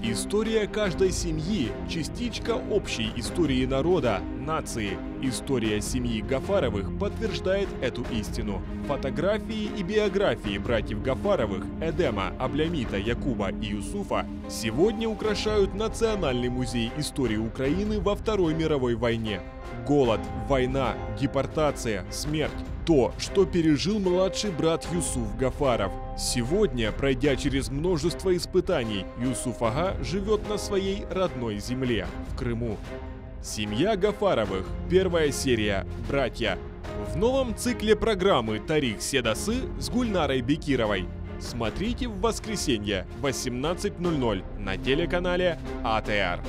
История каждой семьи – частичка общей истории народа, нации. История семьи Гафаровых подтверждает эту истину. Фотографии и биографии братьев Гафаровых – Эдема, Аблямита, Якуба и Юсуфа – сегодня украшают Национальный музей истории Украины во Второй мировой войне. Голод, война, депортация, смерть – то, что пережил младший брат Юсуф Гафаров. Сегодня, пройдя через множество испытаний, Юсуф Ага живет на своей родной земле, в Крыму. Семья Гафаровых. Первая серия «Братья». В новом цикле программы «Тарих Седасы» с Гульнарой Бекировой. Смотрите в воскресенье в 18:00 на телеканале АТР.